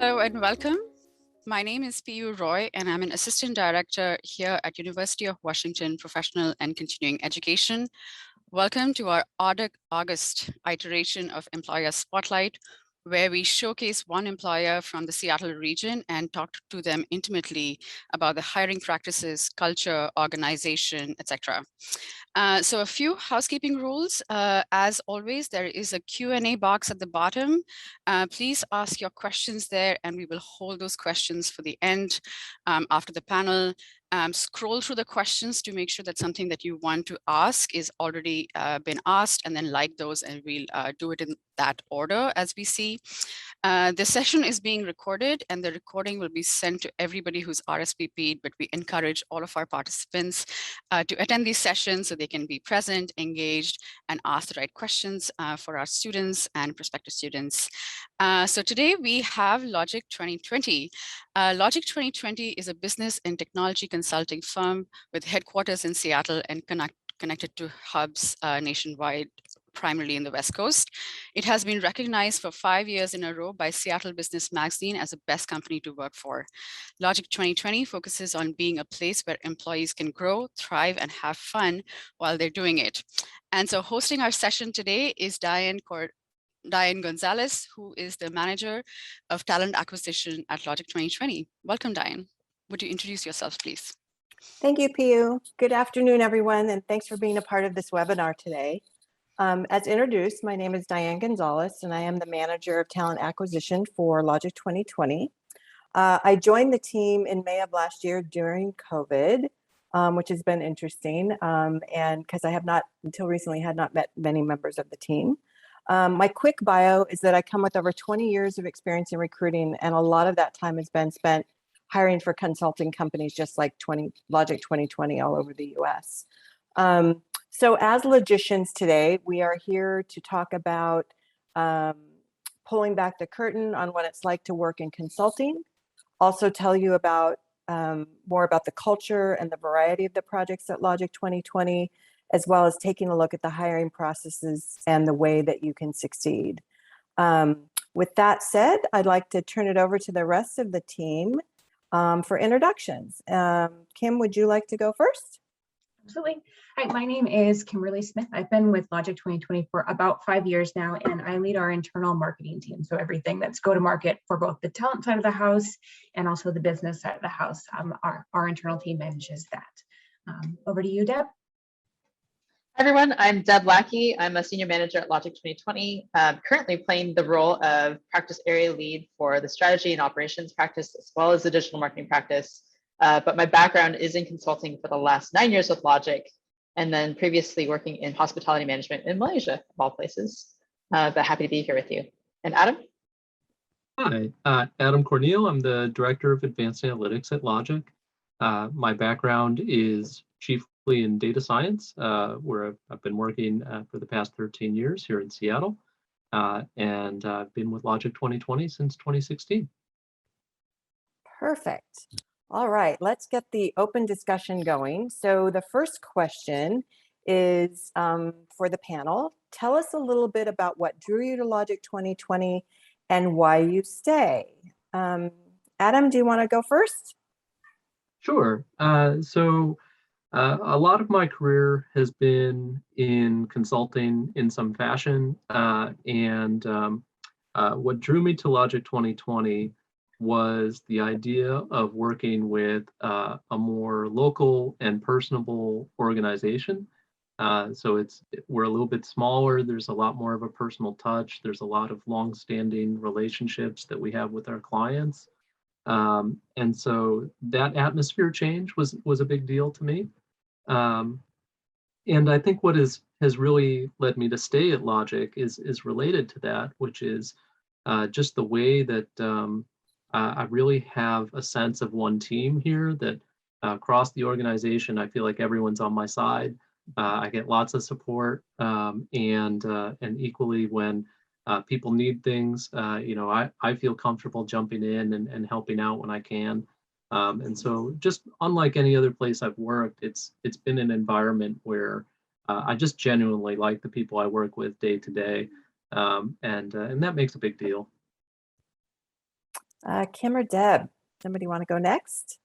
Hello and welcome. My name is P.U. Roy, and I'm an Assistant Director here at University of Washington Professional and Continuing Education. Welcome to our August iteration of Employer Spotlight, where we showcase one employer from the Seattle region and talk to them intimately about the hiring practices, culture, organization, etc. So a few housekeeping rules. As always, there is a Q&A box at the bottom. Please ask your questions there and we will hold those questions for the end after the panel. Scroll through the questions to make sure that something that you want to ask is already been asked, and then like those, and we'll do it in that order as we see. The session is being recorded and the recording will be sent to everybody who's RSVP'd, but we encourage all of our participants to attend these sessions so they can be present, engaged, and ask the right questions for our students and prospective students. So today we have Logic 2020. Logic 2020 is a business and technology consulting firm with headquarters in Seattle and connected to hubs nationwide, primarily in the West Coast. It has been recognized for 5 years in a row by Seattle Business Magazine as the best company to work for. Logic 2020 focuses on being a place where employees can grow, thrive, and have fun while they're doing it. And so hosting our session today is Diane Gonzalez, who is the Manager of Talent Acquisition at Logic 2020. Welcome, Diane. Would you introduce yourself, please? Thank you, Piyu. Good afternoon, everyone, and thanks for being a part of this webinar today. As introduced, my name is Diane Gonzalez, and I am the Manager of Talent Acquisition for Logic 2020. I joined the team in May of last year during COVID, which has been interesting, and because I have not, until recently, had not met many members of the team. My quick bio is that I come with over 20 years of experience in recruiting, and a lot of that time has been spent hiring for consulting companies just like Logic 2020 all over the US. So as logicians today, we are here to talk about pulling back the curtain on what it's like to work in consulting, also tell you about more about the culture and the variety of the projects at Logic 2020, as well as taking a look at the hiring processes and the way that you can succeed. With that said, I'd like to turn it over to the rest of the team for introductions. Kim, would you like to go first? Absolutely. Hi, my name is Kimberly Smith. I've been with Logic 2020 for about 5 years now, and I lead our internal marketing team. So everything that's go-to-market for both the talent side of the house and also the business side of the house. Our internal team manages that. Over to you, Deb. Hi everyone, I'm Deb Lackey. I'm a senior manager at Logic 2020, currently playing the role of practice area lead for the strategy and operations practice, as well as the digital marketing practice. But my background is in consulting for the last 9 years with Logic, and then previously working in hospitality management in Malaysia, of all places. But happy to be here with you. And Adam? Hi, Adam Corneal. I'm the Director of Advanced Analytics at Logic. My background is chiefly in data science, where I've been working for the past 13 years here in Seattle. And I've been with Logic 2020 since 2016. Perfect. All right, let's get the open discussion going. So the first question is for the panel. Tell us a little bit about what drew you to Logic 2020 and why you stay. Adam, do you want to go first? Sure. A lot of my career has been in consulting in some fashion, and what drew me to Logic 2020 was the idea of working with a more local and personable organization. So we're a little bit smaller. There's a lot more of a personal touch. There's a lot of long-standing relationships that we have with our clients. And so that atmosphere change was a big deal to me. And I think what has really led me to stay at Logic is related to that, which is just the way that I really have a sense of one team here, that across the organization, I feel like everyone's on my side. I get lots of support, and equally when people need things, I feel comfortable jumping in and helping out when I can. And so just unlike any other place I've worked, it's been an environment where I just genuinely like the people I work with day to day, and that makes a big deal. Kim or Deb, somebody want to go next?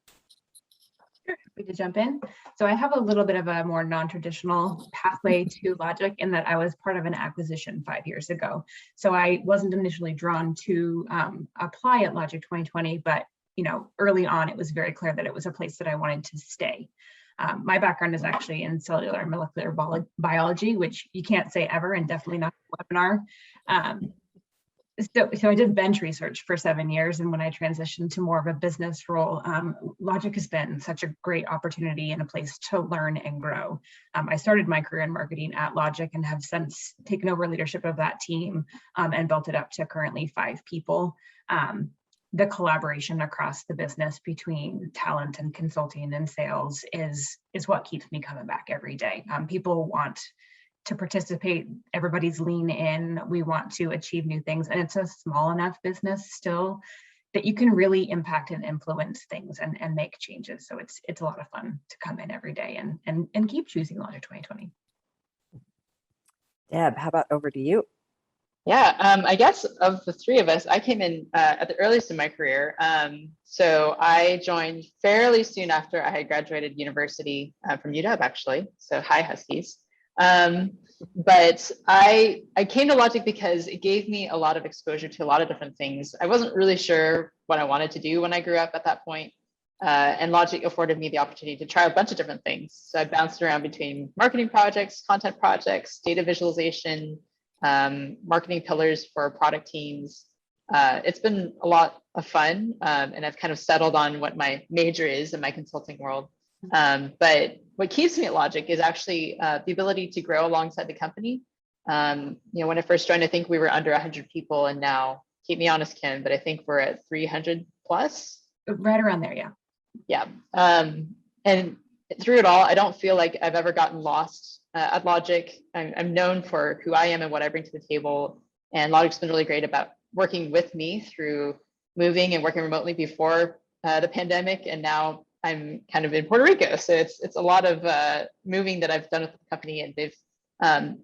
Happy to jump in. So I have a little bit of a more non-traditional pathway to Logic in that I was part of an acquisition 5 years ago. So I wasn't initially drawn to apply at Logic 2020, but early on, it was very clear that it was a place that I wanted to stay. My background is actually in cellular and molecular biology, which you can't say ever, and definitely not a webinar. So I did bench research for 7 years, and when I transitioned to more of a business role, Logic has been such a great opportunity and a place to learn and grow. I started my career in marketing at Logic and have since taken over leadership of that team and built it up to currently 5 people. The collaboration across the business between talent and consulting and sales is what keeps me coming back every day. People want to participate, everybody's lean in, we want to achieve new things. And it's a small enough business still that you can really impact and influence things and make changes. So it's a lot of fun to come in every day and keep choosing Logic 2020. Deb, how about over to you? Yeah, I guess of the 3 of us, I came in at the earliest in my career. So I joined fairly soon after I had graduated university from UW, actually. So hi, Huskies. But I came to Logic because it gave me a lot of exposure to a lot of different things. I wasn't really sure what I wanted to do when I grew up at that point. And Logic afforded me the opportunity to try a bunch of different things. So I bounced around between marketing projects, content projects, data visualization, marketing pillars for product teams. It's been a lot of fun, and I've kind of settled on what my major is in my consulting world. But what keeps me at Logic is actually the ability to grow alongside the company. When I first joined, I think we were under 100 people, and now, keep me honest, Kim, but I think we're at 300 plus. Right around there, yeah. Yeah. And through it all, I don't feel like I've ever gotten lost at Logic. I'm known for who I am and what I bring to the table. And Logic's been really great about working with me through moving and working remotely before the pandemic. And now I'm kind of in Puerto Rico. So it's a lot of moving that I've done with the company, and they've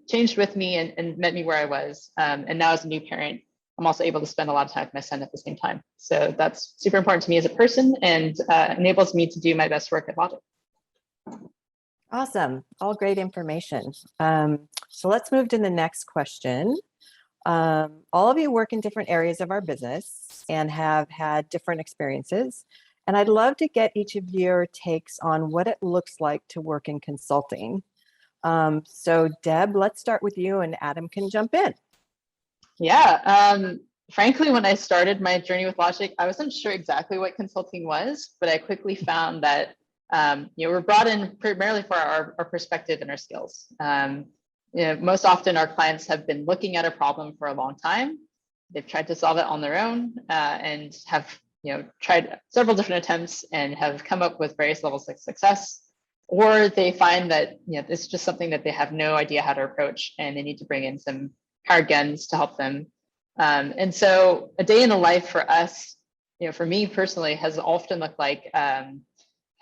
changed with me and met me where I was. And now as a new parent, I'm also able to spend a lot of time with my son at the same time. So that's super important to me as a person, and enables me to do my best work at Logic. Awesome. All great information. So let's move to the next question. All of you work in different areas of our business and have had different experiences. And I'd love to get each of your takes on what it looks like to work in consulting. So Deb, let's start with you, and Adam can jump in. Yeah. Frankly, when I started my journey with Logic, I wasn't sure exactly what consulting was, but I quickly found that we're brought in primarily for our perspective and our skills. Most often our clients have been looking at a problem for a long time. They've tried to solve it on their own and have tried several different attempts and have come up with various levels of success. Or they find that it's just something that they have no idea how to approach, and they need to bring in some hired guns to help them. And so a day in the life for us, for me personally, has often looked like kind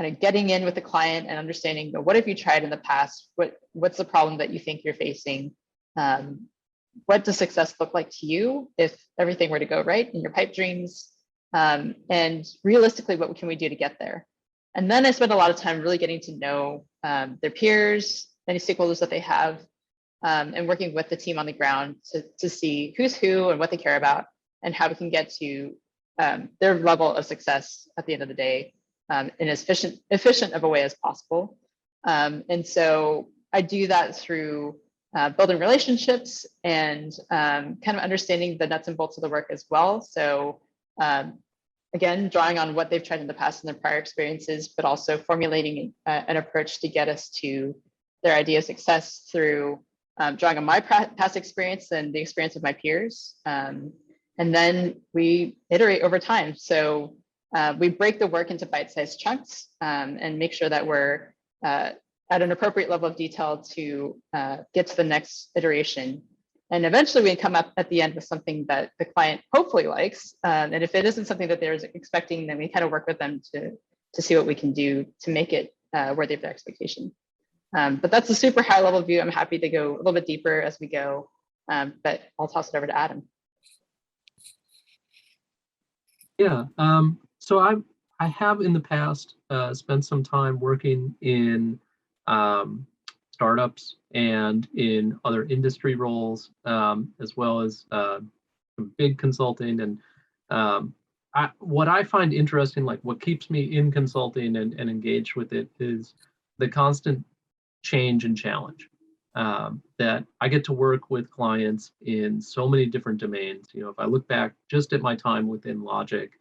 of getting in with the client and understanding, what have you tried in the past? What's the problem that you think you're facing? What does success look like to you if everything were to go right in your pipe dreams? And realistically, what can we do to get there? And then I spent a lot of time really getting to know their peers, any stakeholders that they have, and working with the team on the ground to see who's who and what they care about, and how we can get to their level of success at the end of the day in as efficient of a way as possible. And so I do that through building relationships and kind of understanding the nuts and bolts of the work as well. So again, drawing on what they've tried in the past and their prior experiences, but also formulating an approach to get us to their idea of success through drawing on my past experience and the experience of my peers. And then we iterate over time. So we break the work into bite-sized chunks and make sure that we're at an appropriate level of detail to get to the next iteration. And eventually we come up at the end with something that the client hopefully likes. And if it isn't something that they're expecting, then we kind of work with them to see what we can do to make it worthy of their expectation. But that's a super high level view. I'm happy to go a little bit deeper as we go, but I'll toss it over to Adam. Yeah, so I have in the past spent some time working in um, startups and in other industry roles, as well as some big consulting. And what I find interesting, like what keeps me in consulting and engaged with it, is the constant change and challenge. That I get to work with clients in so many different domains. You know, if I look back just at my time within Logic,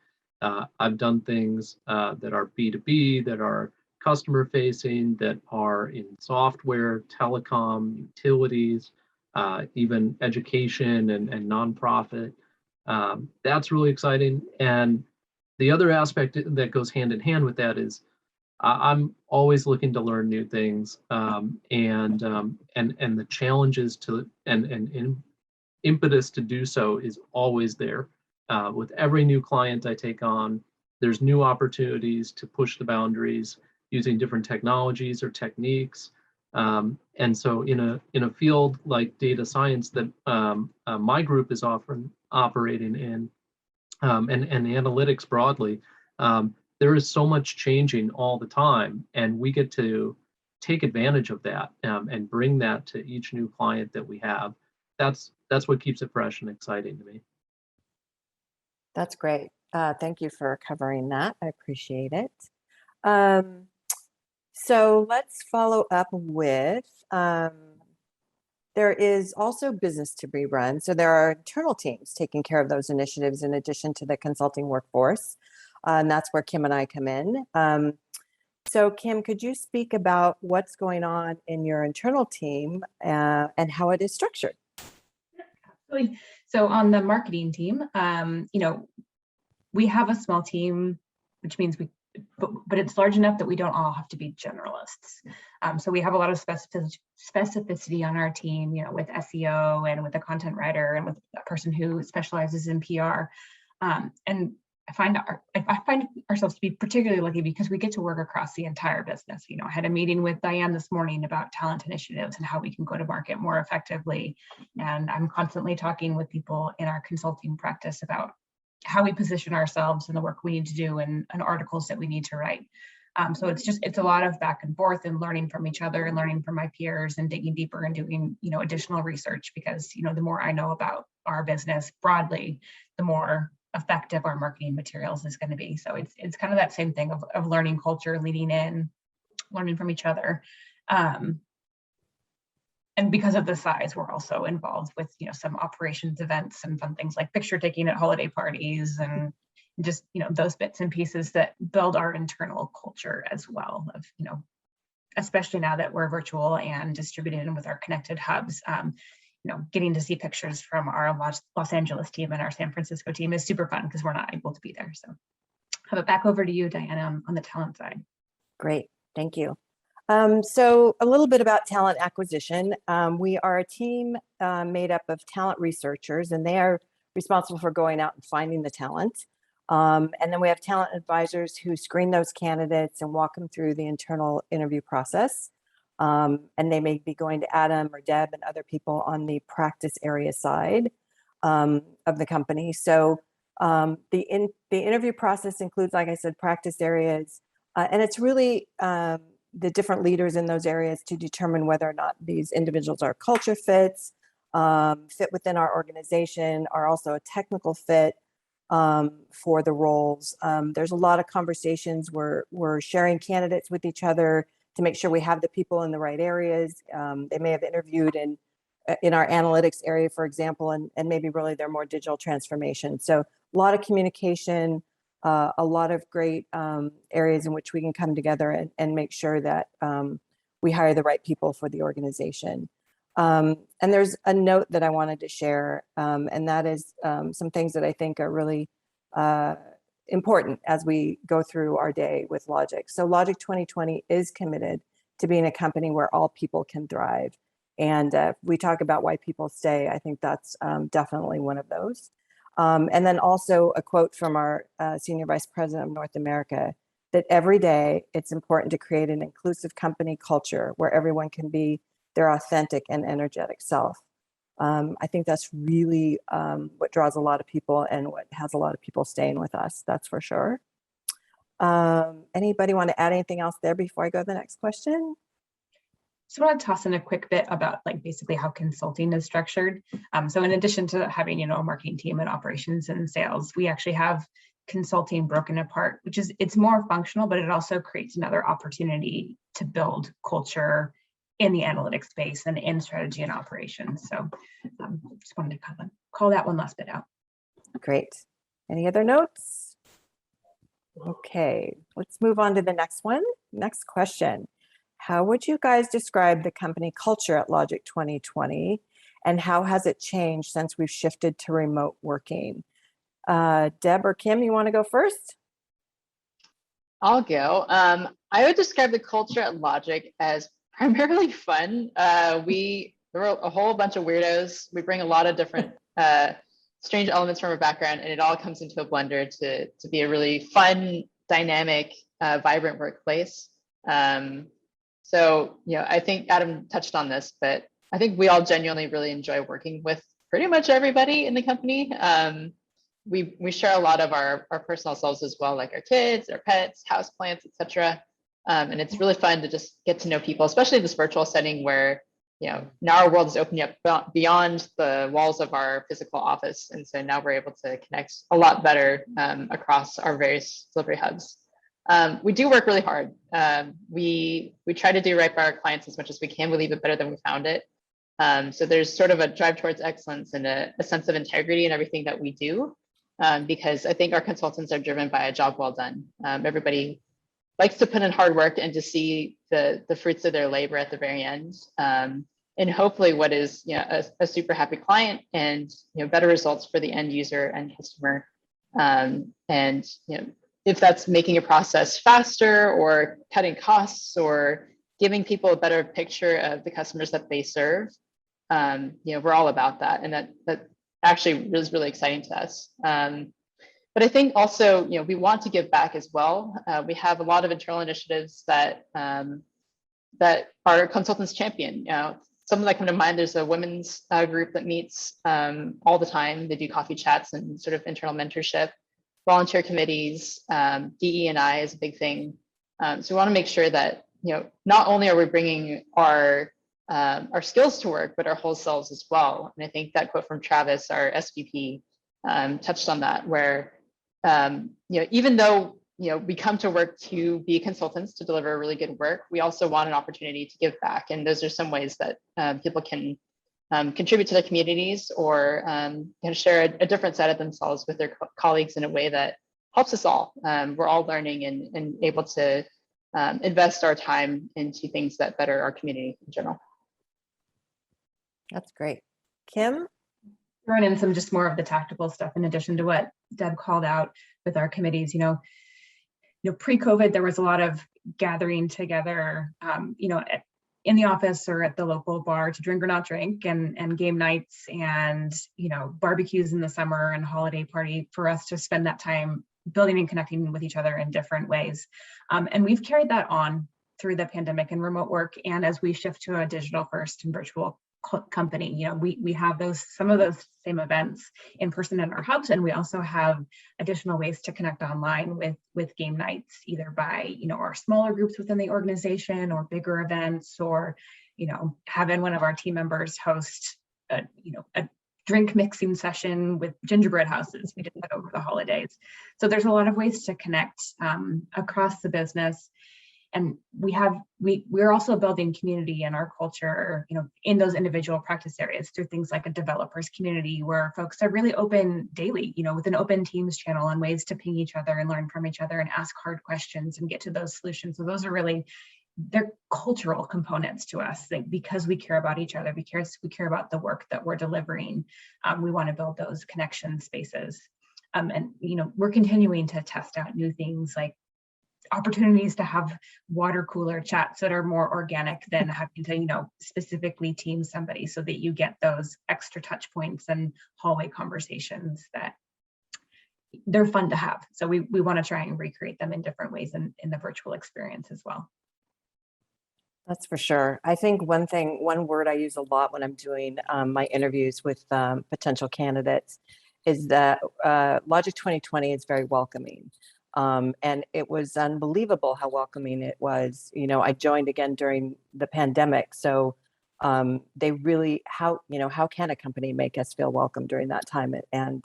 I've done things that are B2B, that are customer facing, that are in software, telecom, utilities, even education and nonprofit. That's really exciting. And the other aspect that goes hand in hand with that is I'm always looking to learn new things, and the challenges to and impetus to do so is always there. With every new client I take on, there's new opportunities to push the boundaries using different technologies or techniques. And so in a field like data science that my group is often operating in, and analytics broadly, there is so much changing all the time, and we get to take advantage of that, and bring that to each new client that we have. That's what keeps it fresh and exciting to me. That's great. Thank you for covering that. I appreciate it. So let's follow up with, there is also business to be run. So there are internal teams taking care of those initiatives in addition to the consulting workforce. And that's where Kim and I come in. So Kim, could you speak about what's going on in your internal team and how it is structured? Absolutely. So on the marketing team, we have a small team, which means but it's large enough that we don't all have to be generalists. So we have a lot of specificity on our team, with SEO and with a content writer and with a person who specializes in PR. And I find ourselves to be particularly lucky because we get to work across the entire business. I had a meeting with Diane this morning about talent initiatives and how we can go to market more effectively. And I'm constantly talking with people in our consulting practice about how we position ourselves and the work we need to do and articles that we need to write. So it's a lot of back and forth and learning from each other and learning from my peers and digging deeper and doing, additional research because, the more I know about our business broadly, the more effective our marketing materials is going to be. So it's kind of that same thing of learning culture, leading in, learning from each other. And because of the size, we're also involved with, some operations events and fun things like picture taking at holiday parties and just, those bits and pieces that build our internal culture as well of, especially now that we're virtual and distributed and with our connected hubs, getting to see pictures from our Los Angeles team and our San Francisco team is super fun because we're not able to be there. So have it back over to you, Diana, on the talent side. Great, thank you. So a little bit about talent acquisition. We are a team made up of talent researchers, and they are responsible for going out and finding the talent. And then we have talent advisors who screen those candidates and walk them through the internal interview process. And they may be going to Adam or Deb and other people on the practice area side of the company. So the interview process includes, like I said, practice areas, and it's really the different leaders in those areas to determine whether or not these individuals are culture fits, fit within our organization, are also a technical fit for the roles. There's a lot of conversations where we're sharing candidates with each other to make sure we have the people in the right areas. They may have interviewed in our analytics area, for example, and maybe really they're more digital transformation. So a lot of communication, a lot of great areas in which we can come together and make sure that we hire the right people for the organization. And there's a note that I wanted to share, and that is some things that I think are really important as we go through our day with Logic. So Logic 2020 is committed to being a company where all people can thrive. And we talk about why people stay. I think that's definitely one of those. And then also a quote from our Senior Vice President of North America, that every day it's important to create an inclusive company culture where everyone can be their authentic and energetic self. I think that's really what draws a lot of people and what has a lot of people staying with us, that's for sure. Anybody want to add anything else there before I go to the next question? So I want to toss in a quick bit about like basically how consulting is structured. So in addition to having, a marketing team and operations and sales, we actually have consulting broken apart, which is, it's more functional, but it also creates another opportunity to build culture in the analytics space and in strategy and operations. So just wanted to call that one last bit out. Great. Any other notes? Okay, let's move on to the next one. Next question. How would you guys describe the company culture at Logic 2020, and how has it changed since we've shifted to remote working? Deb or Kim, you want to go first? I'll go. I would describe the culture at Logic as primarily fun. We're a whole bunch of weirdos. We bring a lot of different strange elements from our background, and it all comes into a blender to be a really fun, dynamic, vibrant workplace. So, I think Adam touched on this, but I think we all genuinely really enjoy working with pretty much everybody in the company. We share a lot of our personal selves as well, like our kids, our pets, houseplants, etc. And it's really fun to just get to know people, especially in this virtual setting where, now our world is opening up beyond the walls of our physical office. And so now we're able to connect a lot better across our various delivery hubs. We do work really hard. We try to do right by our clients as much as we can. We leave it better than we found it. So there's sort of a drive towards excellence and a sense of integrity in everything that we do, because I think our consultants are driven by a job well done. Everybody likes to put in hard work and to see the fruits of their labor at the very end. And hopefully what is a super happy client and better results for the end user and customer. And if that's making a process faster or cutting costs or giving people a better picture of the customers that they serve, we're all about that. And that actually is really exciting to us. But I think also, we want to give back as well. We have a lot of internal initiatives that our consultants champion. Some that come to mind, there's a women's group that meets all the time. They do coffee chats and sort of internal mentorship. Volunteer committees, DE&I is a big thing. So we want to make sure that not only are we bringing our skills to work, but our whole selves as well. And I think that quote from Travis, our SVP, touched on that, where even though we come to work to be consultants to deliver really good work, we also want an opportunity to give back. And those are some ways that people can contribute to their communities or share a different side of themselves with their colleagues in a way that helps us all. We're all learning and able to invest our time into things that better our community in general. That's great. Kim? Throwing in some just more of the tactical stuff in addition to what Deb called out with our committees. Pre-COVID, there was a lot of gathering together, in the office or at the local bar to drink or not drink, and game nights and barbecues in the summer and holiday party for us to spend that time building and connecting with each other in different ways. And we've carried that on through the pandemic and remote work. And as we shift to a digital first and virtual company, we have some of those same events in person in our hubs, and we also have additional ways to connect online with game nights, either by our smaller groups within the organization or bigger events, or having one of our team members host a drink mixing session with gingerbread houses. We did that over the holidays. So there's a lot of ways to connect across the business. And we're also building community in our culture, in those individual practice areas through things like a developers community where folks are really open daily, with an open Teams channel and ways to ping each other and learn from each other and ask hard questions and get to those solutions. So those are really, they're cultural components to us, because we care about each other, we care about the work that we're delivering. We want to build those connection spaces. And we're continuing to test out new things like opportunities to have water cooler chats that are more organic than having to, specifically team somebody, so that you get those extra touch points and hallway conversations that they're fun to have. So we want to try and recreate them in different ways in the virtual experience as well. That's for sure. I think one word I use a lot when I'm doing my interviews with potential candidates is that Logic 2020 is very welcoming. And it was unbelievable how welcoming it was. You know, I joined again during the pandemic. So they really, how can a company make us feel welcome during that time? And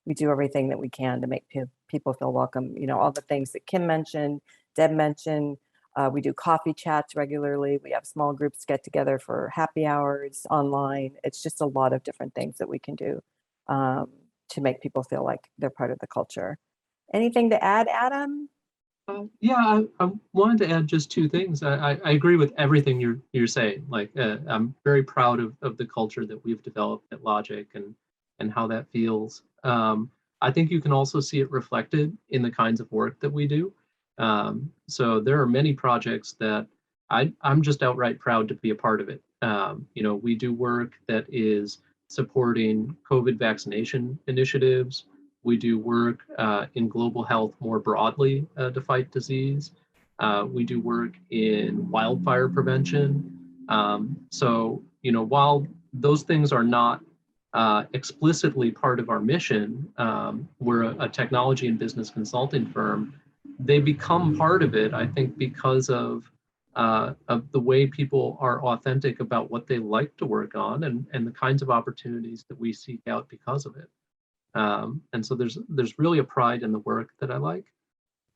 we do everything that we can to make people feel welcome. You know, all the things that Kim mentioned, Deb mentioned. We do coffee chats regularly. We have small groups get together for happy hours online. It's just a lot of different things that we can do to make people feel like they're part of the culture. Anything to add, Adam? Yeah, I wanted to add just two things. I agree with everything you're saying. Like, I'm very proud of the culture that we've developed at Logic and how that feels. I think you can also see it reflected in the kinds of work that we do. So there are many projects that I'm just outright proud to be a part of it. You know, we do work that is supporting COVID vaccination initiatives. We do work in global health more broadly to fight disease. We do work in wildfire prevention. So, you know, while those things are not explicitly part of our mission, we're a technology and business consulting firm. They become part of it, I think, because of the way people are authentic about what they like to work on and the kinds of opportunities that we seek out because of it. And so there's really a pride in the work that I like.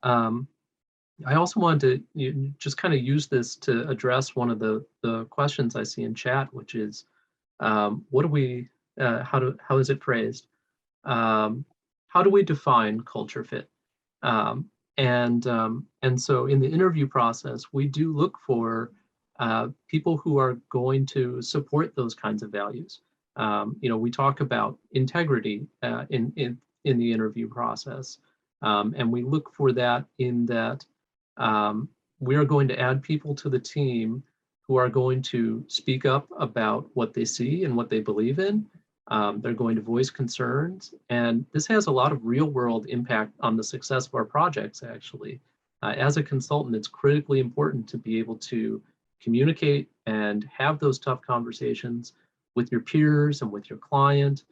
I also wanted to just kind of use this to address one of the questions I see in chat, which is, what do we, how is it phrased? How do we define culture fit? And so in the interview process, we do look for people who are going to support those kinds of values. You know, we talk about integrity in the interview process, and we look for that in that we are going to add people to the team who are going to speak up about what they see and what they believe in. They're going to voice concerns, and this has a lot of real-world impact on the success of our projects, actually. As a consultant, it's critically important to be able to communicate and have those tough conversations with your peers and with your client,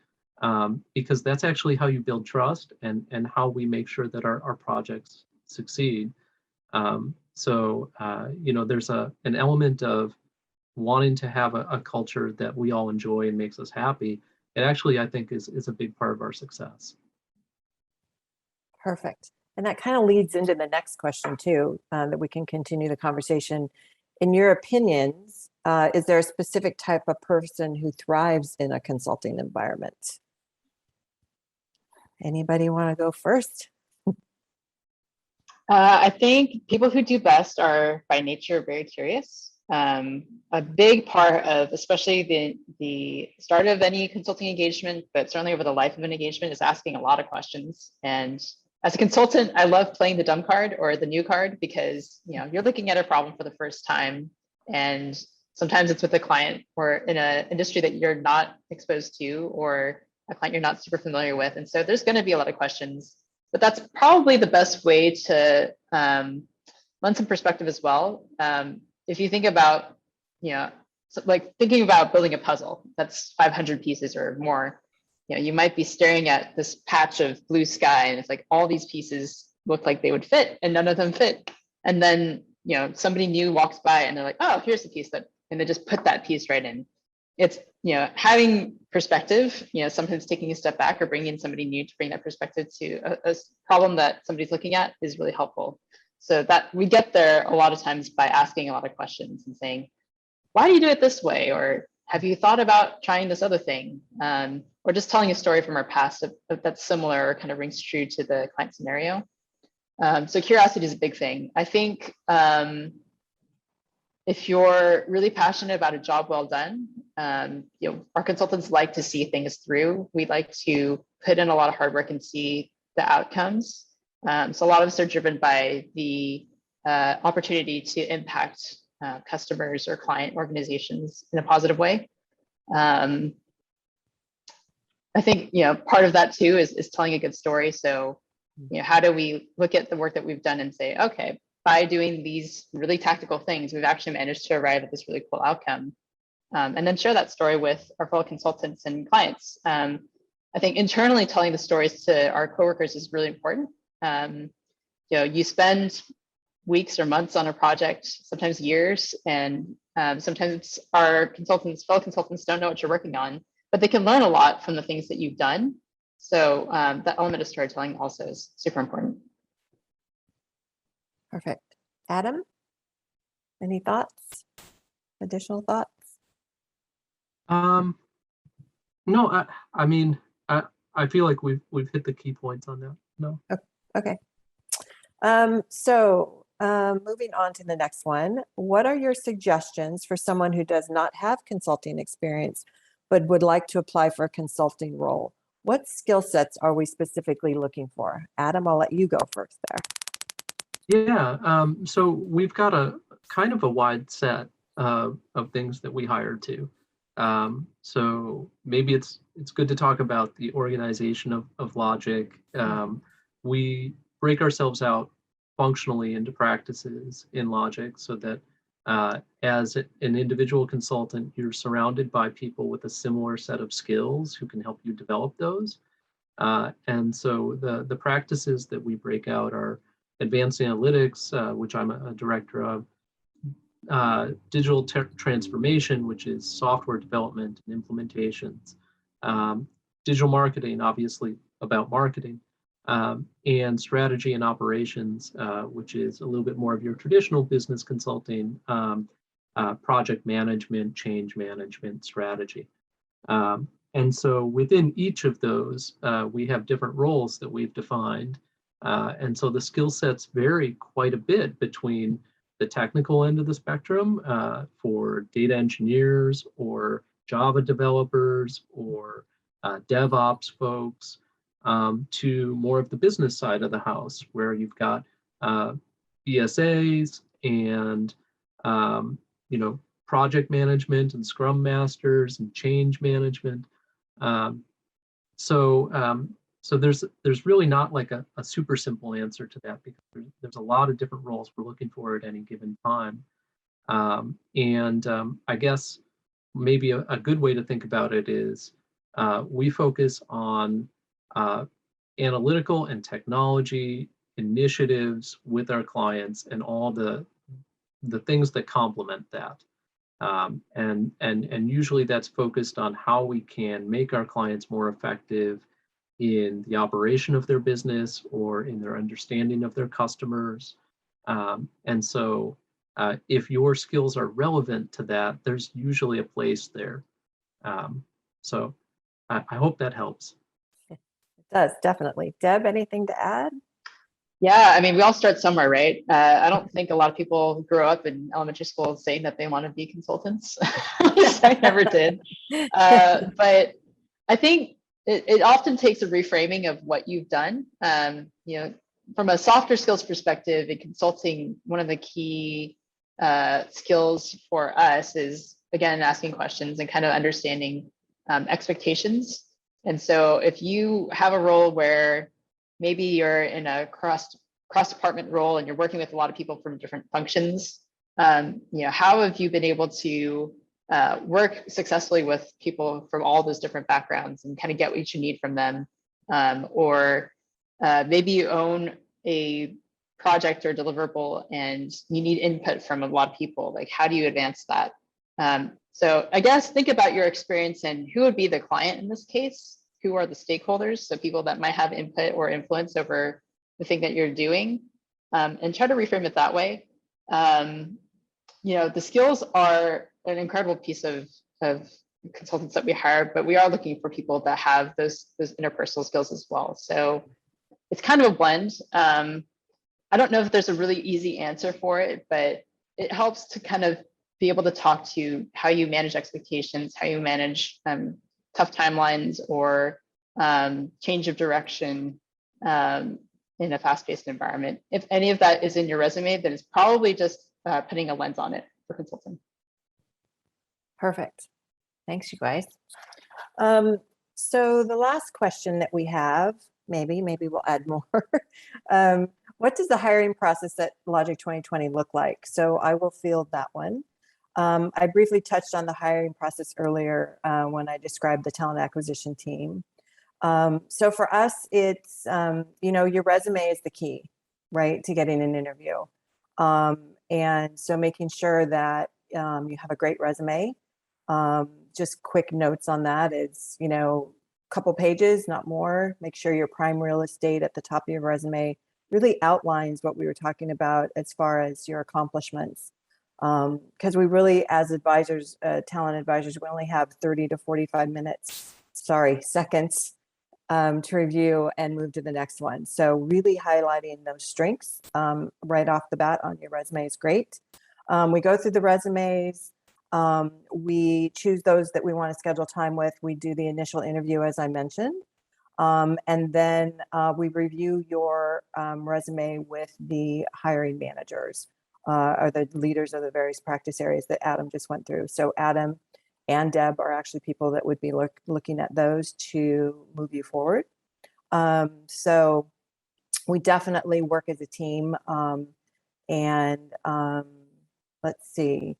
because that's actually how you build trust and how we make sure that our projects succeed. So, you know, there's an element of wanting to have a culture that we all enjoy and makes us happy. It actually, I think, is a big part of our success. Perfect. And that kind of leads into the next question too, that we can continue the conversation. In your opinions, is there a specific type of person who thrives in a consulting environment? Anybody want to go first? I think people who do best are by nature very curious. A big part of, especially the start of any consulting engagement, but certainly over the life of an engagement, is asking a lot of questions. And as a consultant, I love playing the dumb card or the new card, because you know, you're looking at a problem for the first time, and sometimes it's with a client or in an industry that you're not exposed to, or a client you're not super familiar with. And so there's going to be a lot of questions, but that's probably the best way to lend some perspective as well. If you think about, you know, like thinking about building a puzzle that's 500 pieces or more, you know, you might be staring at this patch of blue sky and it's like all these pieces look like they would fit and none of them fit. And then, you know, somebody new walks by and they're like, oh, here's the piece that, and they just put that piece right in. It's, you know, having perspective, you know, sometimes taking a step back or bringing in somebody new to bring that perspective to a problem that somebody's looking at is really helpful. So that we get there a lot of times by asking a lot of questions and saying, why do you do it this way? Or have you thought about trying this other thing? Or just telling a story from our past that's similar or kind of rings true to the client scenario. So curiosity is a big thing. I think if you're really passionate about a job well done, you know, our consultants like to see things through. We like to put in a lot of hard work and see the outcomes. So a lot of us are driven by the opportunity to impact customers or client organizations in a positive way. I think, you know, part of that too is telling a good story. So, you know, how do we look at the work that we've done and say, okay, by doing these really tactical things, we've actually managed to arrive at this really cool outcome. And then share that story with our fellow consultants and clients. I think internally telling the stories to our coworkers is really important. You spend weeks or months on a project, sometimes years, and sometimes our fellow consultants don't know what you're working on, but they can learn a lot from the things that you've done. So that element of storytelling also is super important. Perfect. Adam, any thoughts? Additional thoughts? No, I mean, I feel like we've hit the key points on that. No. Okay. Moving on to the next one. What are your suggestions for someone who does not have consulting experience, but would like to apply for a consulting role? What skill sets are we specifically looking for? Adam, I'll let you go first there. Yeah, so we've got a kind of a wide set of things that we hire to. So maybe it's good to talk about the organization of Logic. We break ourselves out functionally into practices in Logic so that as an individual consultant, you're surrounded by people with a similar set of skills who can help you develop those. And so the practices that we break out are advanced analytics, which I'm a director of, digital transformation, which is software development and implementations, digital marketing, obviously about marketing, and strategy and operations, which is a little bit more of your traditional business consulting, project management, change management, strategy. And so within each of those, we have different roles that we've defined. And so the skill sets vary quite a bit between the technical end of the spectrum for data engineers or Java developers or DevOps folks, to more of the business side of the house, where you've got BSAs and project management and Scrum Masters and change management. So there's really not like a super simple answer to that, because there's a lot of different roles we're looking for at any given time. I guess maybe a good way to think about it is we focus on analytical and technology initiatives with our clients and all the things that complement that. And usually that's focused on how we can make our clients more effective in the operation of their business or in their understanding of their customers. And so if your skills are relevant to that, there's usually a place there. So I hope that helps. It does, definitely. Deb, anything to add? Yeah, I mean, we all start somewhere, right? I don't think a lot of people grow up in elementary school saying that they want to be consultants. I never did. But I think it often takes a reframing of what you've done. From a softer skills perspective in consulting, one of the key skills for us is, again, asking questions and kind of understanding expectations. And so if you have a role where maybe you're in a cross-department role and you're working with a lot of people from different functions, how have you been able to work successfully with people from all those different backgrounds and kind of get what you need from them? Or maybe you own a project or deliverable and you need input from a lot of people. Like, how do you advance that? So I guess think about your experience and who would be the client in this case? Who are the stakeholders? So people that might have input or influence over the thing that you're doing, and try to reframe it that way. The skills are an incredible piece of consultants that we hire, but we are looking for people that have those interpersonal skills as well. So it's kind of a blend. I don't know if there's a really easy answer for it, but it helps to kind of be able to talk to how you manage expectations, how you manage tough timelines or change of direction in a fast-paced environment. If any of that is in your resume, then it's probably just putting a lens on it for consulting. Perfect. Thanks, you guys. So the last question that we have, maybe we'll add more. What does the hiring process at Logic 2020 look like? So I will field that one. I briefly touched on the hiring process earlier when I described the talent acquisition team. So for us, it's, your resume is the key, right, to getting an interview. And so making sure that you have a great resume. Just quick notes on that is, couple pages, not more. Make sure your prime real estate at the top of your resume really outlines what we were talking about as far as your accomplishments. Because we really, as advisors, talent advisors, we only have 30 to 45 seconds to review and move to the next one. So really highlighting those strengths right off the bat on your resume is great. We go through the resumes. We choose those that we want to schedule time with. We do the initial interview, as I mentioned. And then we review your resume with the hiring managers or the leaders of the various practice areas that Adam just went through. So Adam and Deb are actually people that would be looking at those to move you forward. So we definitely work as a team. And let's see,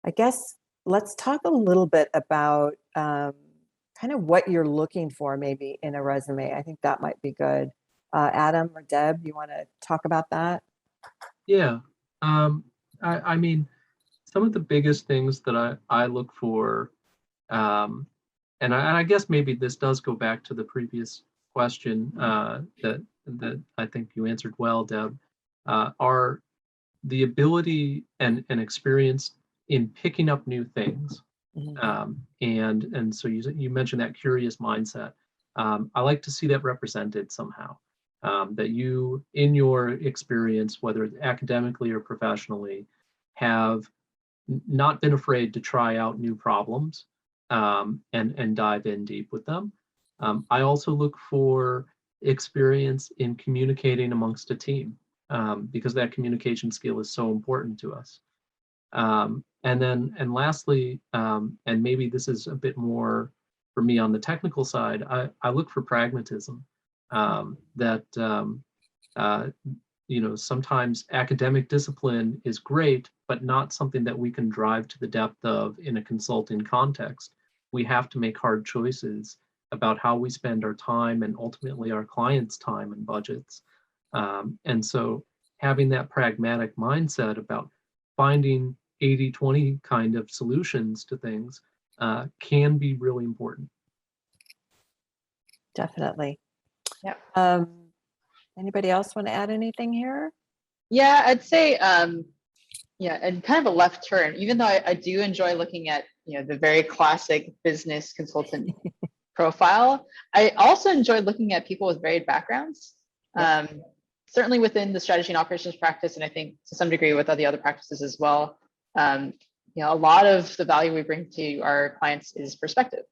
I guess let's talk a little bit about kind of what you're looking for maybe in a resume. I think that might be good. Adam or Deb, you want to talk about that? Yeah. I mean, some of the biggest things that I look for, and I guess maybe this does go back to the previous question that I think you answered well, Deb, are the ability and experience in picking up new things. And so you mentioned that curious mindset. I like to see that represented somehow. That you, in your experience, whether it's academically or professionally, have not been afraid to try out new problems and dive in deep with them. I also look for experience in communicating amongst a team because that communication skill is so important to us. And lastly, and maybe this is a bit more for me on the technical side, I look for pragmatism. Sometimes academic discipline is great, but not something that we can drive to the depth of in a consulting context. We have to make hard choices about how we spend our time and ultimately our clients' time and budgets. And so having that pragmatic mindset about finding 80-20 kind of solutions to things can be really important. Definitely. Yeah. Anybody else want to add anything here? Yeah, I'd say, and kind of a left turn, even though I do enjoy looking at, the very classic business consultant profile, I also enjoy looking at people with varied backgrounds. Certainly within the strategy and operations practice, and I think to some degree with the other practices as well. A lot of the value we bring to our clients is perspective.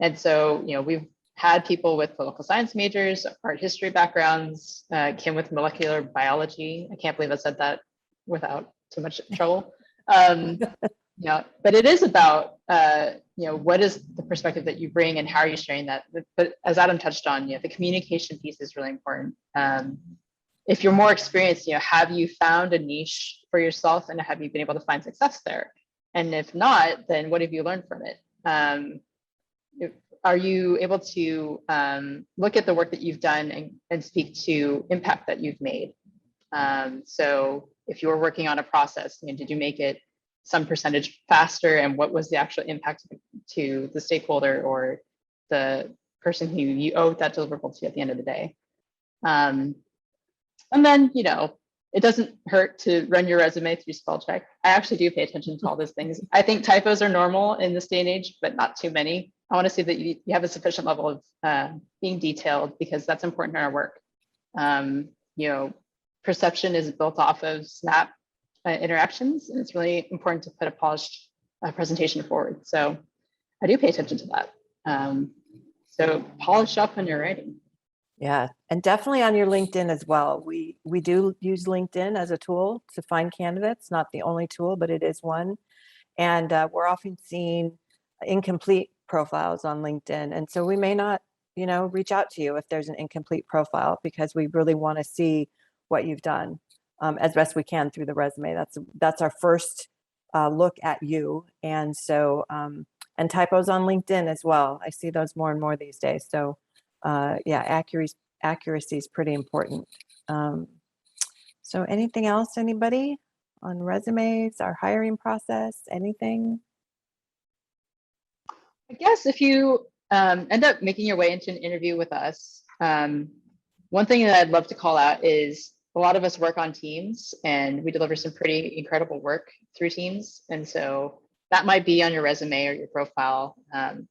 And so, we've had people with political science majors, art history backgrounds, Kim with molecular biology. I can't believe I said that without too much trouble. But it is about, what is the perspective that you bring and how are you sharing that? But as Adam touched on, the communication piece is really important. If you're more experienced, have you found a niche for yourself and have you been able to find success there? And if not, then what have you learned from it? Are you able to look at the work that you've done and speak to impact that you've made? So if you were working on a process, did you make it some percentage faster, and what was the actual impact to the stakeholder or the person who you owe that deliverable to at the end of the day? And then, it doesn't hurt to run your resume through spell check. I actually do pay attention to all those things. I think typos are normal in this day and age, but not too many. I want to see that you have a sufficient level of being detailed, because that's important in our work. Perception is built off of snap interactions, and it's really important to put a polished presentation forward. So I do pay attention to that. So polish up when you're writing. Yeah, and definitely on your LinkedIn as well. We do use LinkedIn as a tool to find candidates, not the only tool, but it is one. And we're often seeing incomplete profiles on LinkedIn. And so we may not, reach out to you if there's an incomplete profile, because we really want to see what you've done as best we can through the resume. That's our first look at you. And so, and typos on LinkedIn as well. I see those more and more these days. So yeah, accuracy is pretty important. So anything else, anybody on resumes, our hiring process, anything? I guess if you end up making your way into an interview with us, one thing that I'd love to call out is a lot of us work on teams and we deliver some pretty incredible work through teams. And so that might be on your resume or your profile,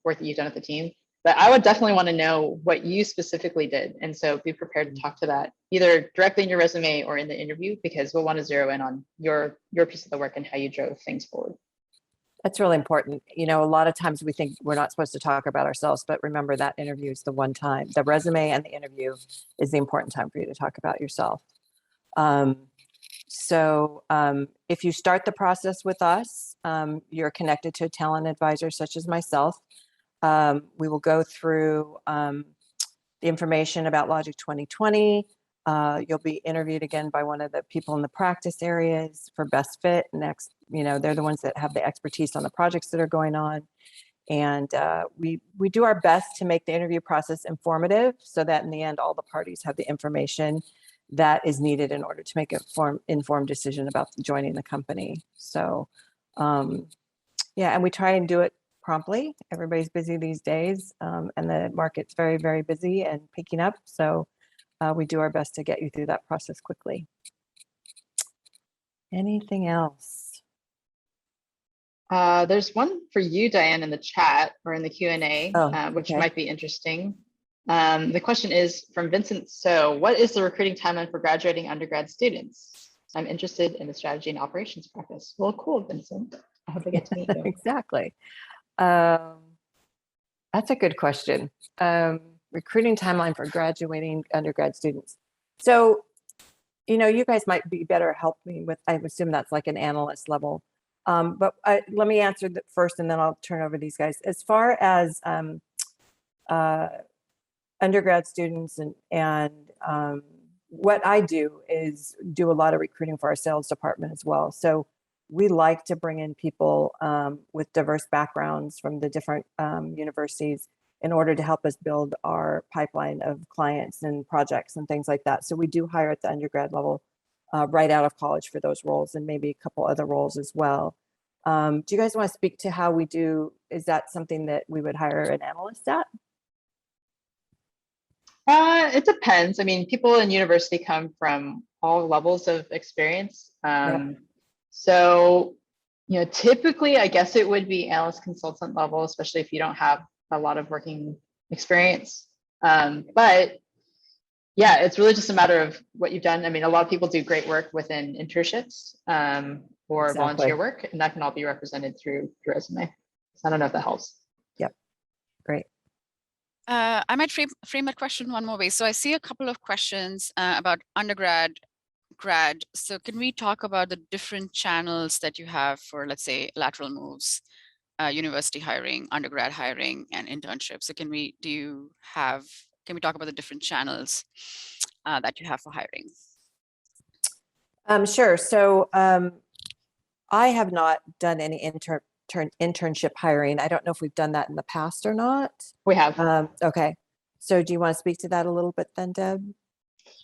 work that you've done with the team. But I would definitely want to know what you specifically did. And so be prepared to talk to that either directly in your resume or in the interview, because we'll want to zero in on your piece of the work and how you drove things forward. That's really important. You know, a lot of times we think we're not supposed to talk about ourselves, but remember that interview is the one time. The resume and the interview is the important time for you to talk about yourself. If you start the process with us, you're connected to a talent advisor such as myself. We will go through the information about Logic 2020. You'll be interviewed again by one of the people in the practice areas for best fit. Next, you know, they're the ones that have the expertise on the projects that are going on. And we do our best to make the interview process informative so that in the end, all the parties have the information that is needed in order to make an informed decision about joining the company. So yeah, and we try and do it promptly. Everybody's busy these days, and the market's very, very busy and picking up. So we do our best to get you through that process quickly. Anything else? There's one for you, Diane, in the chat or in the Q&A, which okay. might be interesting. The question is from Vincent. So what is the recruiting timeline for graduating undergrad students? I'm interested in the strategy and operations practice. Well, cool, Vincent. I hope I get to meet you. Exactly. That's a good question. Recruiting timeline for graduating undergrad students. So, you know, you guys might be better help me with, I assume that's like an analyst level. But let me answer that first and then I'll turn over these guys. As far as undergrad students and what I do is do a lot of recruiting for our sales department as well. So we like to bring in people with diverse backgrounds from the different universities in order to help us build our pipeline of clients and projects and things like that. So we do hire at the undergrad level right out of college for those roles and maybe a couple other roles as well. Do you guys want to speak to how we do? Is that something that we would hire an analyst at? It depends. I mean, people in university come from all levels of experience. So, you know, typically, I guess it would be analyst consultant level, especially if you don't have a lot of working experience. But yeah, it's really just a matter of what you've done. I mean, a lot of people do great work within internships or volunteer work, and that can all be represented through your resume. So I don't know if that helps. Yep, great. I might frame that question one more way. So I see a couple of questions about undergrad, grad. So can we talk about the different channels that you have for, let's say, lateral moves, university hiring, undergrad hiring, and internships? So can we talk about the different channels that you have for hiring? Sure. So I have not done any internship hiring. I don't know if we've done that in the past or not. We have. Okay. So do you want to speak to that a little bit then, Deb?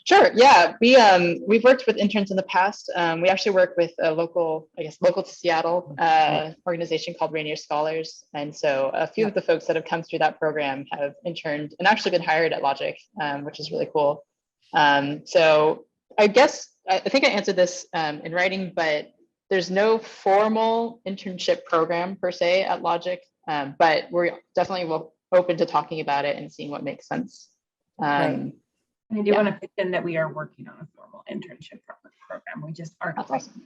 Sure. Yeah, we've worked with interns in the past. We actually work with a local to Seattle organization called Rainier Scholars, and so a few of the folks that have come through that program have interned and actually been hired at Logic, which is really cool. So I guess I think I answered this in writing, but there's no formal internship program per se at Logic, but we're definitely open to talking about it and seeing what makes sense. Right. And I do want to pitch in that we are working on a formal internship program. We just aren't. That's awesome.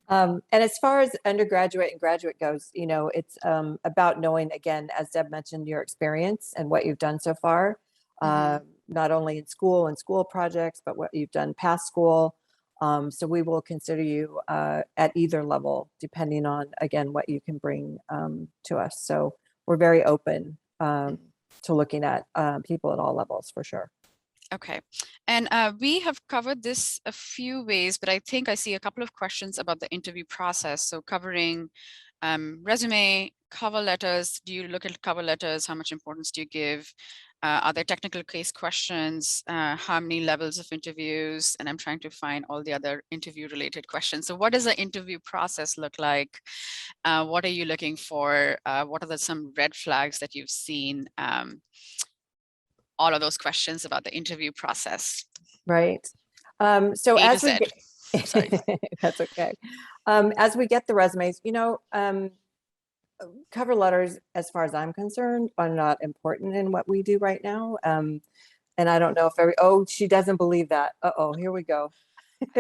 And as far as undergraduate and graduate goes, you know, it's about knowing, again, as Deb mentioned, your experience and what you've done so far, not only in school and school projects, but what you've done past school. So we will consider you at either level, depending on, again, what you can bring to us. So we're very open to looking at people at all levels for sure. Okay, and we have covered this a few ways, but I think I see a couple of questions about the interview process. So covering resume, cover letters. Do you look at cover letters? How much importance do you give? Are there technical case questions? How many levels of interviews? And I'm trying to find all the other interview related questions. So what does the interview process look like? What are you looking for? What are some red flags that you've seen? All of those questions about the interview process. Right. So A to as we Z. get, Sorry. that's okay. As we get the resumes, cover letters, as far as I'm concerned, are not important in what we do right now. And I don't know if she doesn't believe that. Uh-oh, here we go.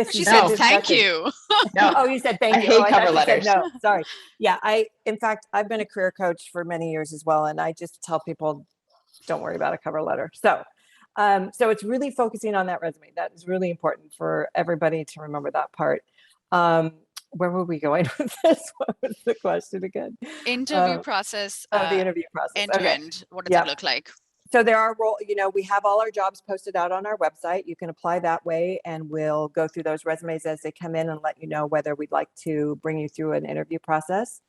She said said, thank discussion. you. No, Oh, you said thank I you. hate I cover thought you said letters. no. Sorry. Yeah, in fact, I've been a career coach for many years as well, and I just tell people, don't worry about a cover letter. So it's really focusing on that resume. That is really important for everybody to remember that part. Where were we going with this? What was the question again? Interview process. The interview process. End to Okay. end. What does it look like? So there are we have all our jobs posted out on our website. You can apply that way, and we'll go through those resumes as they come in and let you know whether we'd like to bring you through an interview process.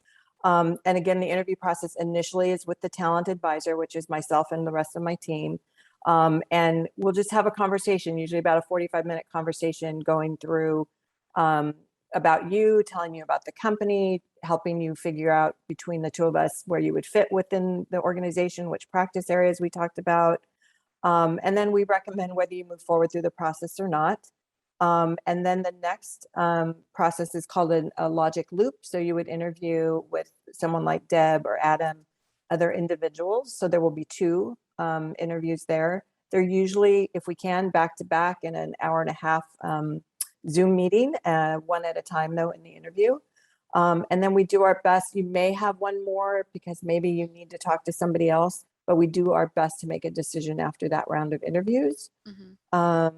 And again, the interview process initially is with the talent advisor, which is myself and the rest of my team. And we'll just have a conversation, usually about a 45-minute conversation, going through about you, telling you about the company, helping you figure out between the two of us where you would fit within the organization, which practice areas we talked about. And then we recommend whether you move forward through the process or not. And then the next process is called a logic loop. So you would interview with someone like Deb or Adam, other individuals. So there will be 2 interviews there. They're usually, if we can, back to back in an hour and a half Zoom meeting, one at a time though in the interview. And then we do our best. You may have one more because maybe you need to talk to somebody else, but we do our best to make a decision after that round of interviews. Mm-hmm.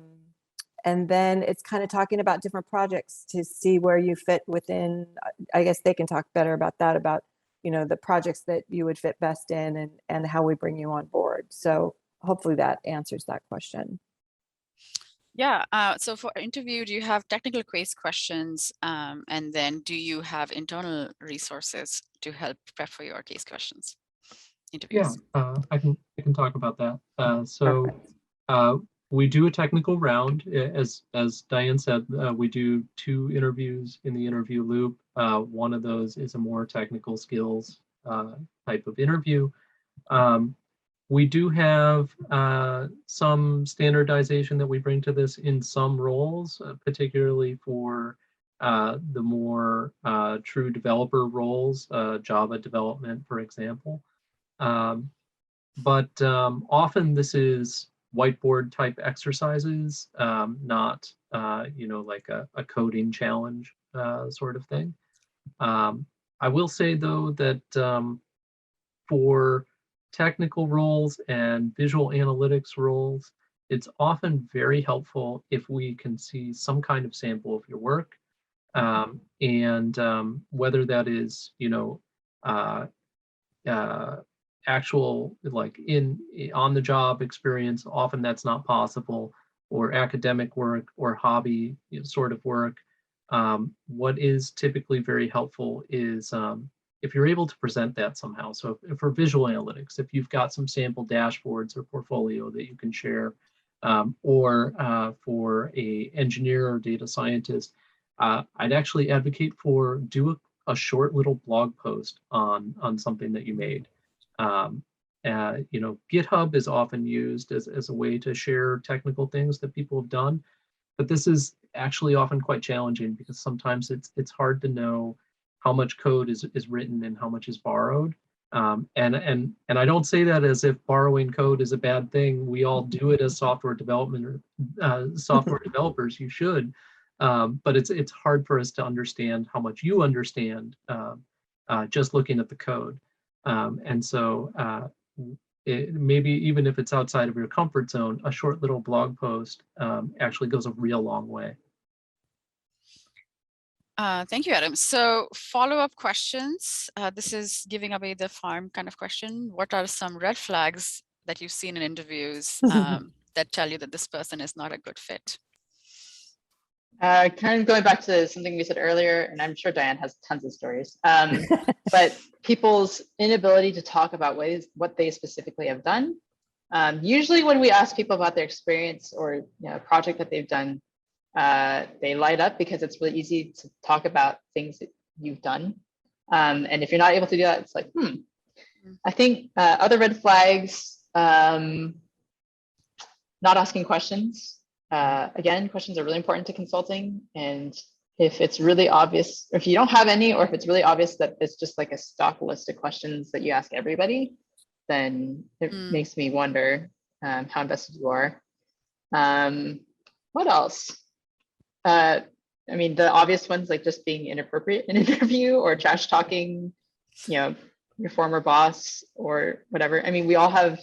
And then it's kind of talking about different projects to see where you fit within. I guess they can talk better about that, about, the projects that you would fit best in and how we bring you on board. So hopefully that answers that question. Yeah. So for interview, do you have technical case questions? And then do you have internal resources to help prep for your case questions? Interviews. Yeah, I can talk about that. We do a technical round. As Diane said, we do 2 interviews in the interview loop. One of those is a more technical skills type of interview. We do have some standardization that we bring to this in some roles, particularly for the more true developer roles, Java development, for example. But often this is whiteboard type exercises, not like a coding challenge sort of thing. I will say though that for technical roles and visual analytics roles, it's often very helpful if we can see some kind of sample of your work, and whether that is actual like on the job experience. Often that's not possible, or academic work or hobby sort of work. What is typically very helpful is if you're able to present that somehow. So for visual analytics, if you've got some sample dashboards or portfolio that you can share, or for a engineer or data scientist, I'd actually advocate for do a short little blog post on something that you made. GitHub is often used as a way to share technical things that people have done, but this is actually often quite challenging because sometimes it's hard to know how much code is written and how much is borrowed. And I don't say that as if borrowing code is a bad thing. We all do it as software development or software developers. You should, but it's hard for us to understand how much you understand just looking at the code. And so maybe even if it's outside of your comfort zone, a short little blog post actually goes a real long way. Thank you, Adam. So follow-up questions. This is giving away the farm kind of question. What are some red flags that you've seen in interviews that tell you that this person is not a good fit? Kind of going back to something we said earlier, and I'm sure Diane has tons of stories, but people's inability to talk about what they specifically have done. Usually when we ask people about their experience or project that they've done, they light up because it's really easy to talk about things that you've done. And if you're not able to do that, it's like, I think other red flags, not asking questions. Again, questions are really important to consulting. And if it's really obvious, or if you don't have any, or if it's really obvious that it's just like a stock list of questions that you ask everybody, then it makes me wonder how invested you are. What else? I mean, the obvious ones, like just being inappropriate in an interview or trash talking, your former boss or whatever. I mean, we all have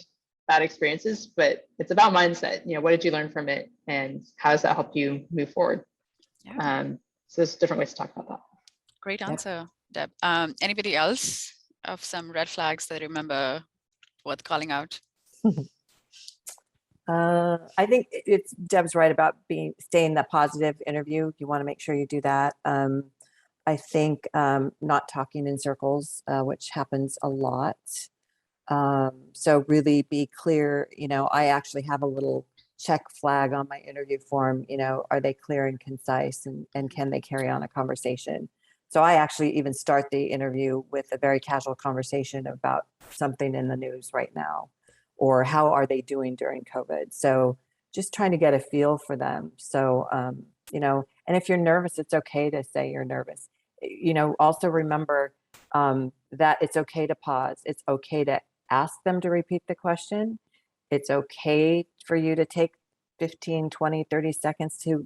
bad experiences, but it's about mindset. What did you learn from it, and how does that help you move forward? Yeah. So there's different ways to talk about that. Great answer, Deb. Anybody else of some red flags that you remember worth calling out? I think it's Deb's right about staying that positive interview. You want to make sure you do that. I think not talking in circles, which happens a lot. So really be clear. I actually have a little check flag on my interview form. Are they clear and concise, and can they carry on a conversation? So I actually even start the interview with a very casual conversation about something in the news right now, or how are they doing during COVID? So just trying to get a feel for them. So, and if you're nervous, it's okay to say you're nervous. Also remember that it's okay to pause. It's okay to ask them to repeat the question. It's okay for you to take 15, 20, 30 seconds to,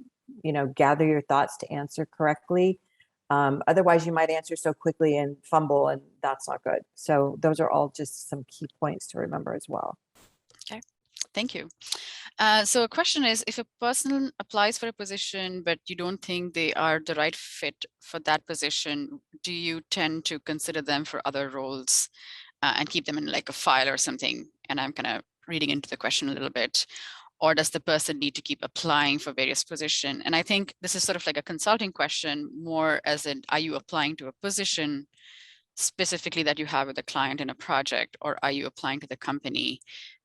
gather your thoughts to answer correctly. Otherwise, you might answer so quickly and fumble, and that's not good. So those are all just some key points to remember as well. Okay, thank you. So a question is, if a person applies for a position, but you don't think they are the right fit for that position, do you tend to consider them for other roles and keep them in like a file or something? And I'm kind of reading into the question a little bit. Or does the person need to keep applying for various positions? And I think this is sort of like a consulting question, more as in, are you applying to a position specifically that you have with a client in a project, or are you applying to the company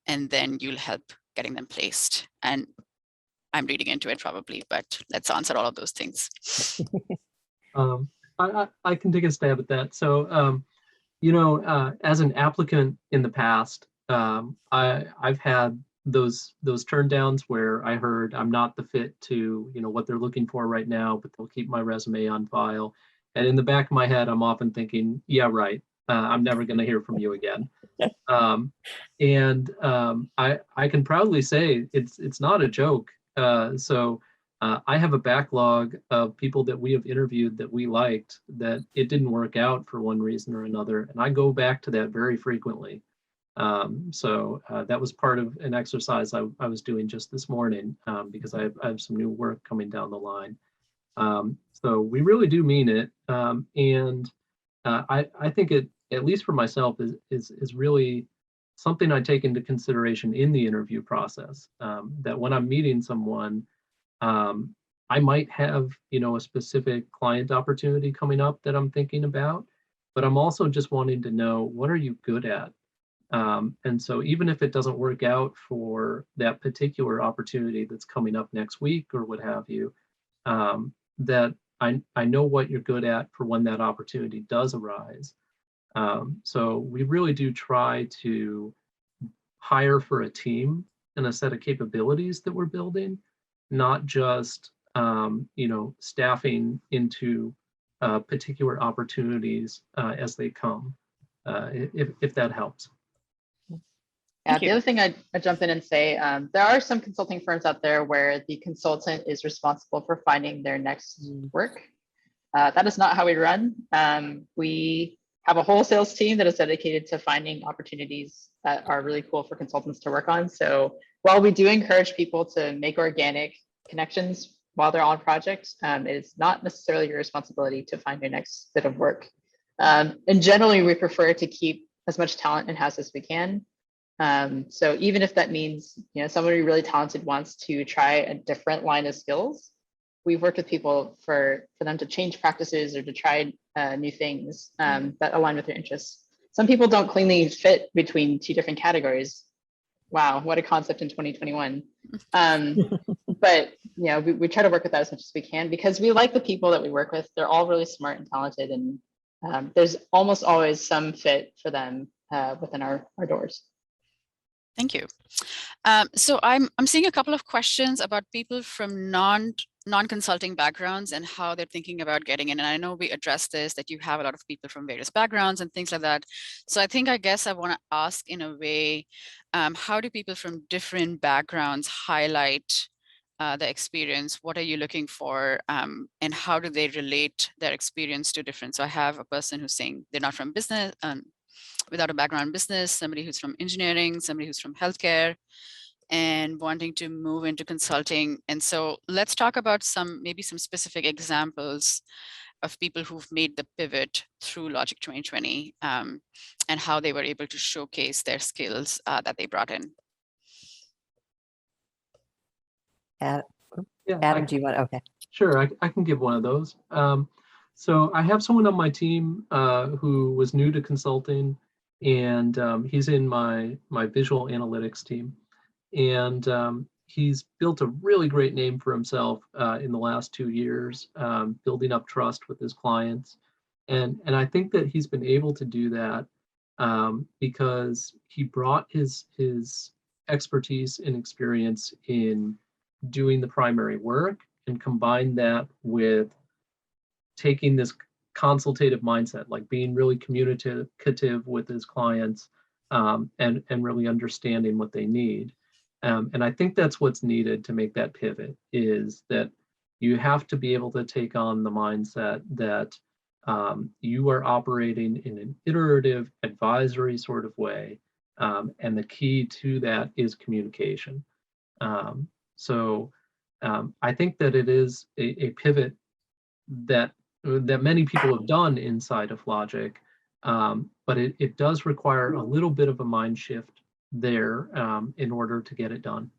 and then you'll help getting them placed? And I'm reading into it probably, but let's answer all of those things. I can take a stab at that. So, as an applicant in the past, I've had those turn downs where I heard I'm not the fit to what they're looking for right now, but they'll keep my resume on file. And in the back of my head, I'm often thinking, yeah, right. I'm never going to hear from you again. I can proudly say it's not a joke. So I have a backlog of people that we have interviewed that we liked that it didn't work out for one reason or another, and I go back to that very frequently. So that was part of an exercise I was doing just this morning because I have some new work coming down the line. So we really do mean it, and I think it, at least for myself, is really something I take into consideration in the interview process. That when I'm meeting someone, I might have a specific client opportunity coming up that I'm thinking about, but I'm also just wanting to know, what are you good at? And so even if it doesn't work out for that particular opportunity that's coming up next week or what have you, that I know what you're good at for when that opportunity does arise. So we really do try to hire for a team and a set of capabilities that we're building, not just staffing into particular opportunities as they come, if that helps. Yeah, the other thing I'd jump in and say, there are some consulting firms out there where the consultant is responsible for finding their next work. That is not how we run. We have a whole sales team that is dedicated to finding opportunities that are really cool for consultants to work on. So while we do encourage people to make organic connections while they're on projects, it is not necessarily your responsibility to find your next bit of work. And generally, we prefer to keep as much talent in-house as we can. So even if that means, somebody really talented wants to try a different line of skills, we've worked with people for them to change practices or to try new things that align with their interests. Some people don't cleanly fit between two different categories. Wow, what a concept in 2021. But we try to work with that as much as we can because we like the people that we work with. They're all really smart and talented, and there's almost always some fit for them within our doors. Thank you. So I'm seeing a couple of questions about people from non-consulting backgrounds and how they're thinking about getting in. And I know we addressed this, that you have a lot of people from various backgrounds and things like that. So I guess I want to ask in a way, how do people from different backgrounds highlight the experience? What are you looking for? And how do they relate their experience to different? So I have a person who's saying they're not from business, without a background in business, somebody who's from engineering, somebody who's from healthcare, and wanting to move into consulting. And so let's talk about maybe some specific examples of people who've made the pivot through Logic 2020 and how they were able to showcase their skills that they brought in. Yeah, Adam, do you want? Okay. Sure, I can give one of those. So I have someone on my team who was new to consulting, and he's in my visual analytics team. And he's built a really great name for himself in the last 2 years, building up trust with his clients. And I think that he's been able to do that because he brought his expertise and experience in doing the primary work and combined that with taking this consultative mindset, like being really communicative with his clients and really understanding what they need. And I think that's what's needed to make that pivot, is that you have to be able to take on the mindset that you are operating in an iterative advisory sort of way. And the key to that is communication. So I think that it is a pivot that many people have done inside of Logic, but it does require a little bit of a mind shift there in order to get it done.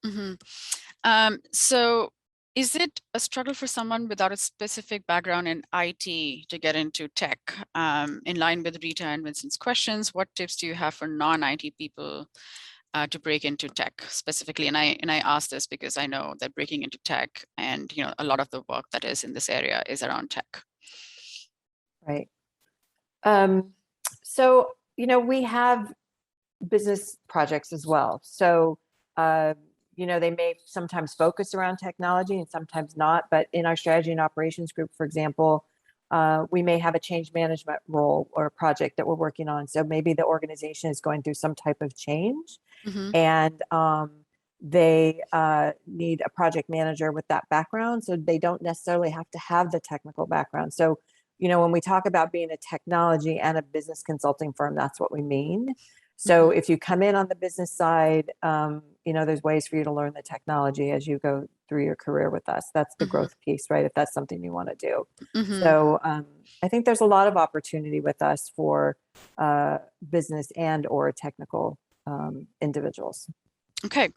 Mm-hmm. So is it a struggle for someone without a specific background in IT to get into tech? In line with Rita and Vincent's questions, what tips do you have for non-IT people to break into tech specifically? And I ask this because I know that breaking into tech and a lot of the work that is in this area is around tech. Right. So we have business projects as well. So they may sometimes focus around technology and sometimes not. But in our strategy and operations group, for example, we may have a change management role or a project that we're working on. So maybe the organization is going through some type of change, and they need a project manager with that background. So they don't necessarily have to have the technical background. So, when we talk about being a technology and a business consulting firm, that's what we mean. So if you come in on the business side, there's ways for you to learn the technology as you go through your career with us. That's the growth piece, right? If that's something you want to do. So I think there's a lot of opportunity with us for business and or technical individuals. Okay.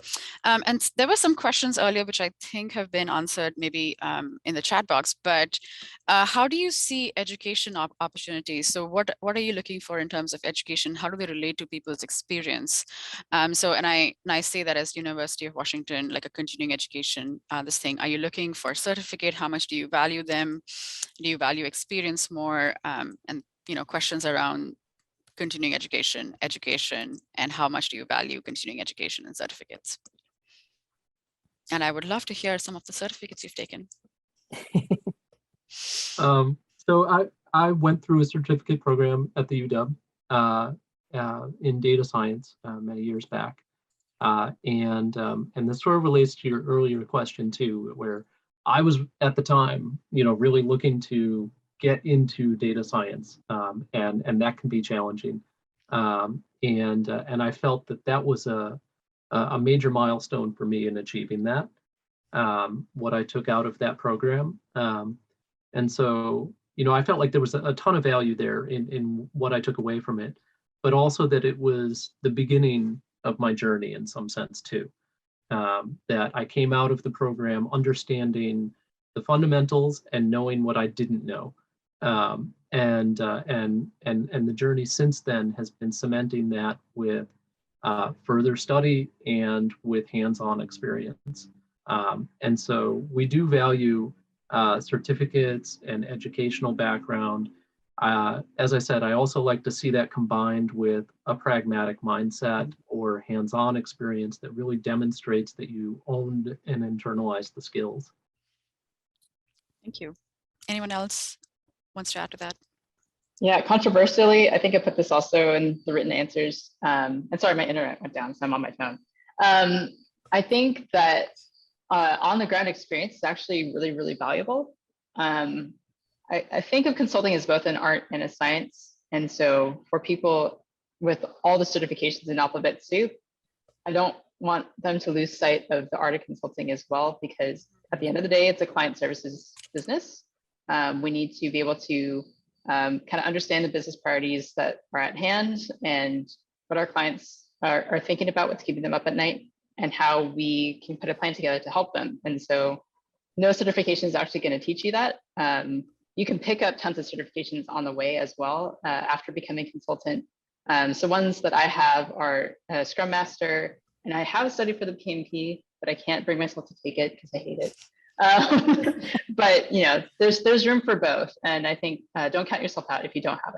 And there were some questions earlier, which I think have been answered maybe in the chat box, but how do you see education opportunities? So what are you looking for in terms of education? How do they relate to people's experience? And I say that as University of Washington, like a continuing education, this thing, are you looking for a certificate? How much do you value them? Do you value experience more? And questions around continuing education, and how much do you value continuing education and certificates? And I would love to hear some of the certificates you've taken. So I went through a certificate program at the UW in data science many years back. And this sort of relates to your earlier question too, where I was at the time, really looking to get into data science, and that can be challenging. And I felt that was a major milestone for me in achieving that, what I took out of that program. And so, I felt like there was a ton of value there in what I took away from it. but also that it was the beginning of my journey in some sense too. That I came out of the program understanding the fundamentals and knowing what I didn't know. And the journey since then has been cementing that with further study and with hands-on experience. And so we do value certificates and educational background. As I said, I also like to see that combined with a pragmatic mindset or hands-on experience that really demonstrates that you owned and internalized the skills. Thank you. Anyone else wants to add to that? Yeah, controversially, I think I put this also in the written answers. And sorry, my internet went down, so I'm on my phone. I think that on the ground experience is actually really, really valuable. I think of consulting as both an art and a science. And so for people with all the certifications in alphabet soup, I don't want them to lose sight of the art of consulting as well, because at the end of the day, it's a client services business. We need to be able to kind of understand the business priorities that are at hand and what our clients are thinking about, what's keeping them up at night, and how we can put a plan together to help them. And so no certification is actually going to teach you that. You can pick up tons of certifications on the way as well after becoming a consultant. So ones that I have are Scrum Master, and I have studied for the PMP, but I can't bring myself to take it because I hate it. But you know, there's room for both, and I think don't count yourself out if you don't have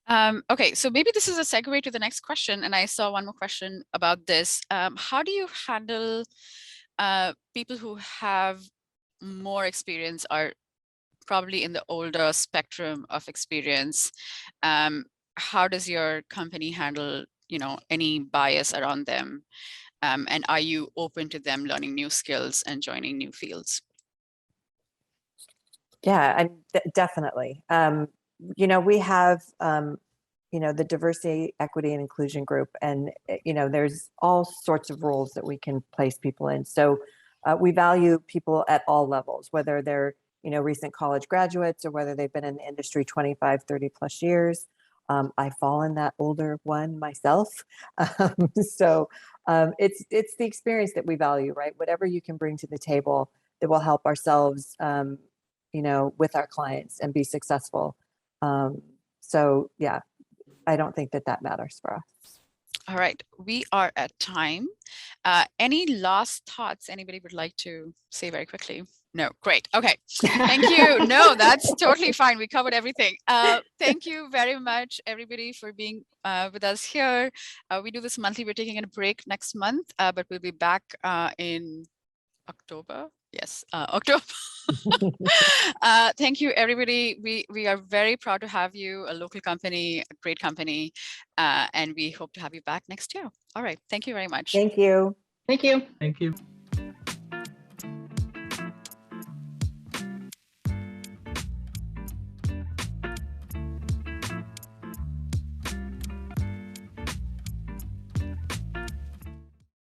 it. Okay, so maybe this is a segue to the next question, and I saw one more question about this. How do you handle people who have more experience, are probably in the older spectrum of experience? How does your company handle, you know, any bias around them? And are you open to them learning new skills and joining new fields? Yeah, definitely. You know, we have, you know, the diversity, equity, and inclusion group, and, you know, there's all sorts of roles that we can place people in. So we value people at all levels, whether they're, you know, recent college graduates or whether they've been in the industry 25, 30 plus years. I fall in that older one myself. So it's the experience that we value, right? Whatever you can bring to the table that will help ourselves, you know, with our clients and be successful. So yeah, I don't think that matters for us. All right, we are at time. Any last thoughts anybody would like to say very quickly? No, great. Okay, thank you. No, that's totally fine. We covered everything. Thank you very much, everybody, for being with us here. We do this monthly. We're taking a break next month, but we'll be back in October. Yes, October. Thank you, everybody. We are very proud to have you, a local company, a great company, and we hope to have you back next year. All right. Thank you very much. Thank you. Thank you. Thank you.